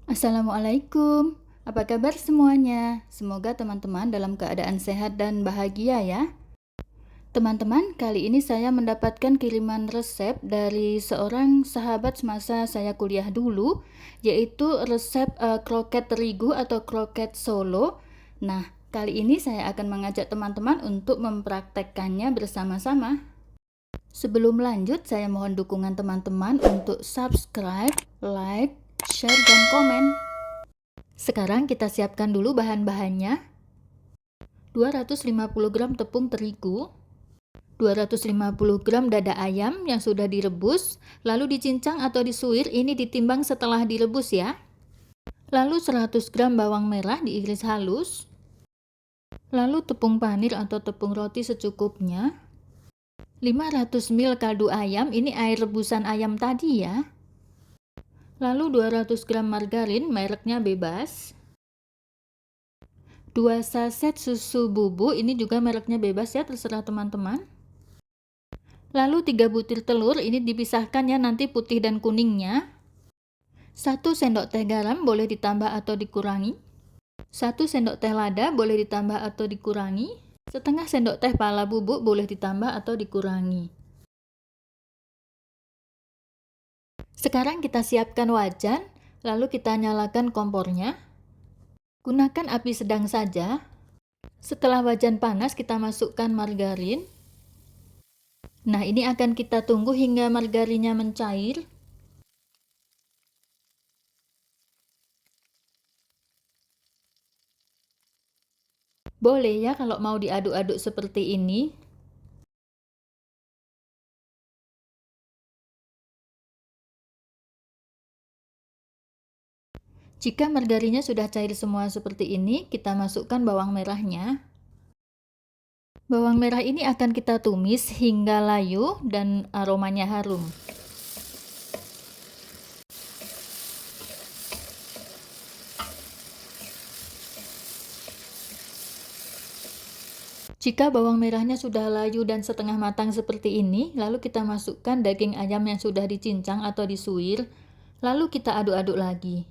Assalamualaikum, apa kabar semuanya? Semoga teman-teman dalam keadaan sehat dan bahagia ya. Teman-teman, kali ini saya mendapatkan kiriman resep dari seorang sahabat semasa saya kuliah dulu, yaitu resep kroket terigu atau kroket Solo. Nah, kali ini saya akan mengajak teman-teman untuk mempraktekkannya bersama-sama. Sebelum lanjut, saya mohon dukungan teman-teman untuk subscribe, like, share, dan komen. Sekarang kita siapkan dulu bahan-bahannya. 250 gram tepung terigu, 250 gram dada ayam yang sudah direbus, lalu dicincang atau disuir, ini ditimbang setelah direbus ya. Lalu 100 gram bawang merah diiris halus. Lalu tepung panir atau tepung roti secukupnya. 500 ml kaldu ayam, ini air rebusan ayam tadi ya. Lalu 200 gram margarin, mereknya bebas. 2 saset susu bubuk, ini juga mereknya bebas ya, terserah teman-teman. Lalu 3 butir telur, ini dipisahkan ya nanti putih dan kuningnya. 1 sendok teh garam boleh ditambah atau dikurangi. 1 sendok teh lada boleh ditambah atau dikurangi. Setengah sendok teh pala bubuk boleh ditambah atau dikurangi. Sekarang kita siapkan wajan, lalu kita nyalakan kompornya. Gunakan api sedang saja. Setelah wajan panas, kita masukkan margarin. Nah, ini akan kita tunggu hingga margarinnya mencair. Boleh ya kalau mau diaduk-aduk seperti ini. Jika margarinnya sudah cair semua seperti ini, kita masukkan bawang merahnya. Bawang merah ini akan kita tumis hingga layu dan aromanya harum. Jika bawang merahnya sudah layu dan setengah matang seperti ini, lalu kita masukkan daging ayam yang sudah dicincang atau disuir, lalu kita aduk-aduk lagi.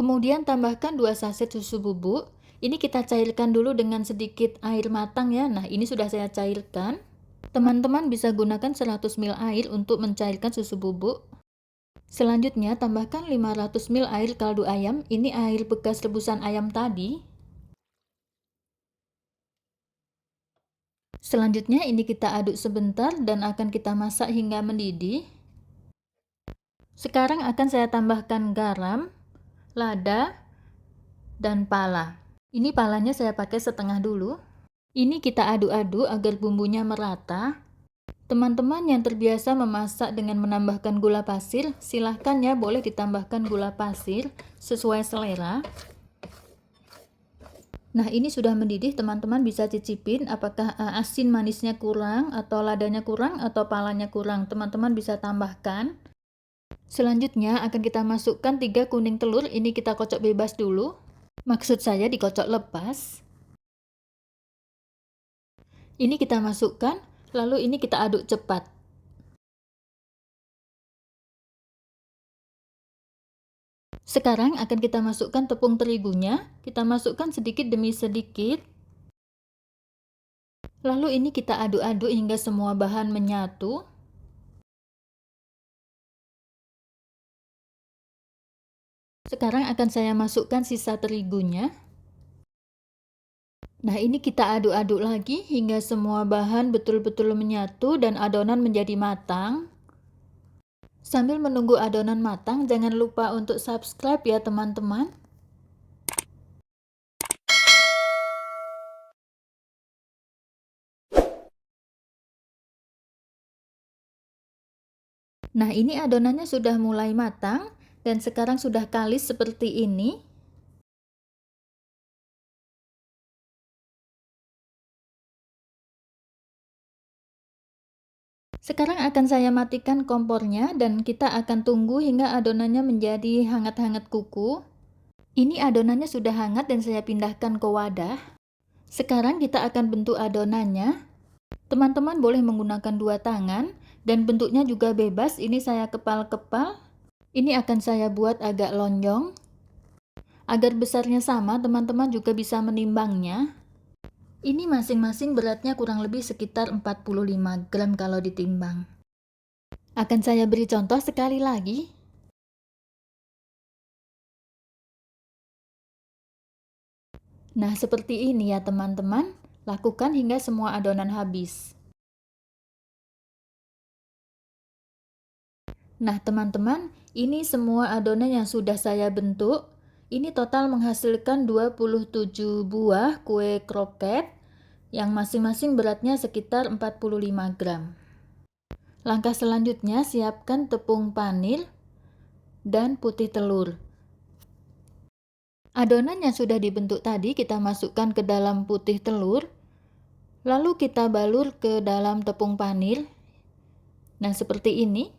Kemudian tambahkan 2 saset susu bubuk. Ini kita cairkan dulu dengan sedikit air matang ya. Nah, ini sudah saya cairkan. Teman-teman bisa gunakan 100 ml air untuk mencairkan susu bubuk. Selanjutnya tambahkan 500 ml air kaldu ayam. Ini air bekas rebusan ayam tadi. Selanjutnya ini kita aduk sebentar dan akan kita masak hingga mendidih. Sekarang akan saya tambahkan garam, lada, dan pala. Ini palanya saya pakai setengah dulu. Ini kita aduk-aduk agar bumbunya merata. Teman-teman yang terbiasa memasak dengan menambahkan gula pasir, silahkan ya, boleh ditambahkan gula pasir sesuai selera. Nah, ini sudah mendidih, teman-teman bisa cicipin apakah asin manisnya kurang atau ladanya kurang atau palanya kurang. Teman-teman bisa tambahkan. Selanjutnya akan kita masukkan 3 kuning telur, ini kita kocok bebas dulu. Maksud saya dikocok lepas. Ini kita masukkan, lalu ini kita aduk cepat. Sekarang akan kita masukkan tepung terigunya, kita masukkan sedikit demi sedikit. Lalu ini kita aduk-aduk hingga semua bahan menyatu. Sekarang akan saya masukkan sisa terigunya. Nah, ini kita aduk-aduk lagi hingga semua bahan betul-betul menyatu dan adonan menjadi matang. Sambil menunggu adonan matang, jangan lupa untuk subscribe ya teman-teman. Nah, ini adonannya sudah mulai matang dan sekarang sudah kalis seperti ini. Sekarang akan saya matikan kompornya dan kita akan tunggu hingga adonannya menjadi hangat-hangat kuku. Ini adonannya sudah hangat dan saya pindahkan ke wadah. Sekarang kita akan bentuk adonannya. Teman-teman boleh menggunakan 2 tangan dan bentuknya juga bebas. Ini saya kepal-kepal. Ini akan saya buat agak lonjong. Agar besarnya sama, teman-teman juga bisa menimbangnya. Ini masing-masing beratnya kurang lebih sekitar 45 gram kalau ditimbang. Akan saya beri contoh sekali lagi. Nah, seperti ini ya teman-teman. Lakukan hingga semua adonan habis. Nah, teman-teman, ini semua adonan yang sudah saya bentuk. Ini total menghasilkan 27 buah kue kroket yang masing-masing beratnya sekitar 45 gram. Langkah selanjutnya, siapkan tepung panir dan putih telur. Adonan yang sudah dibentuk tadi kita masukkan ke dalam putih telur, lalu kita balur ke dalam tepung panir. Nah, seperti ini.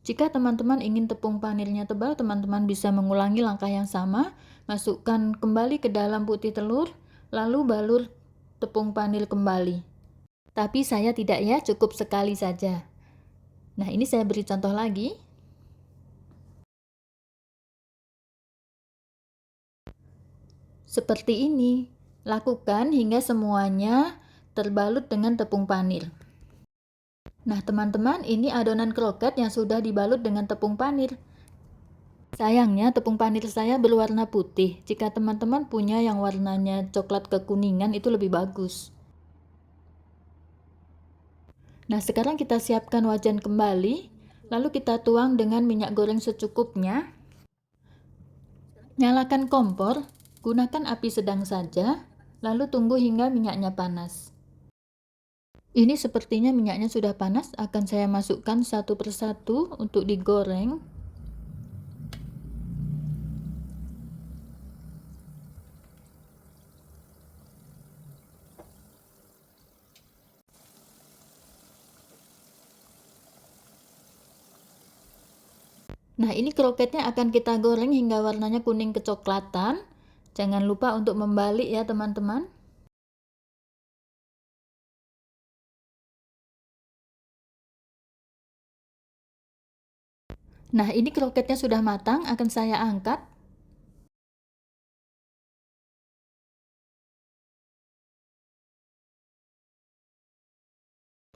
Jika teman-teman ingin tepung panirnya tebal, teman-teman bisa mengulangi langkah yang sama, masukkan kembali ke dalam putih telur, lalu balur tepung panir kembali. Tapi saya tidak ya, cukup sekali saja. Nah, ini saya beri contoh lagi. Seperti ini, lakukan hingga semuanya terbalut dengan tepung panir. Nah, teman-teman, ini adonan kroket yang sudah dibalut dengan tepung panir. Sayangnya, tepung panir saya berwarna putih. Jika teman-teman punya yang warnanya coklat kekuningan, itu lebih bagus. Nah, sekarang kita siapkan wajan kembali, lalu kita tuang dengan minyak goreng secukupnya. Nyalakan kompor, gunakan api sedang saja, lalu tunggu hingga minyaknya panas. Ini sepertinya minyaknya sudah panas, akan saya masukkan satu persatu untuk digoreng. Nah, ini kroketnya akan kita goreng hingga warnanya kuning kecoklatan. Jangan lupa untuk membalik ya teman-teman. Nah, ini kroketnya sudah matang, akan saya angkat.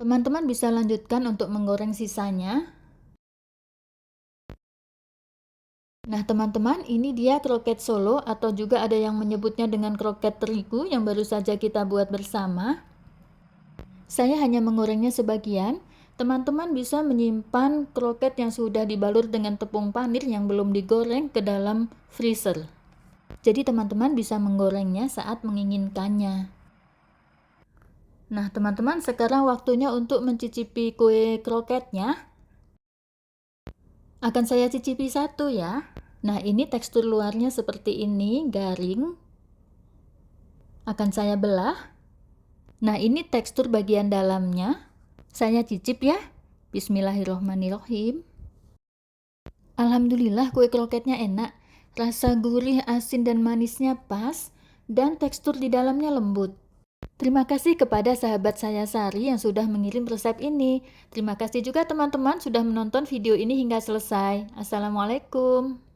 Teman-teman bisa lanjutkan untuk menggoreng sisanya. Nah, teman-teman, ini dia kroket Solo atau juga ada yang menyebutnya dengan kroket terigu yang baru saja kita buat bersama. Saya hanya menggorengnya sebagian. Teman-teman bisa menyimpan kroket yang sudah dibalur dengan tepung panir yang belum digoreng ke dalam freezer. Jadi teman-teman bisa menggorengnya saat menginginkannya. Nah, teman-teman, sekarang waktunya untuk mencicipi kue kroketnya. Akan saya cicipi satu ya. Nah, ini tekstur luarnya seperti ini, garing. Akan saya belah. Nah, ini tekstur bagian dalamnya. Saya cicip ya. Bismillahirrohmanirrohim. Alhamdulillah, kue kroketnya enak. Rasa gurih, asin, dan manisnya pas. Dan tekstur di dalamnya lembut. Terima kasih kepada sahabat saya Sari yang sudah mengirim resep ini. Terima kasih juga teman-teman sudah menonton video ini hingga selesai. Assalamualaikum.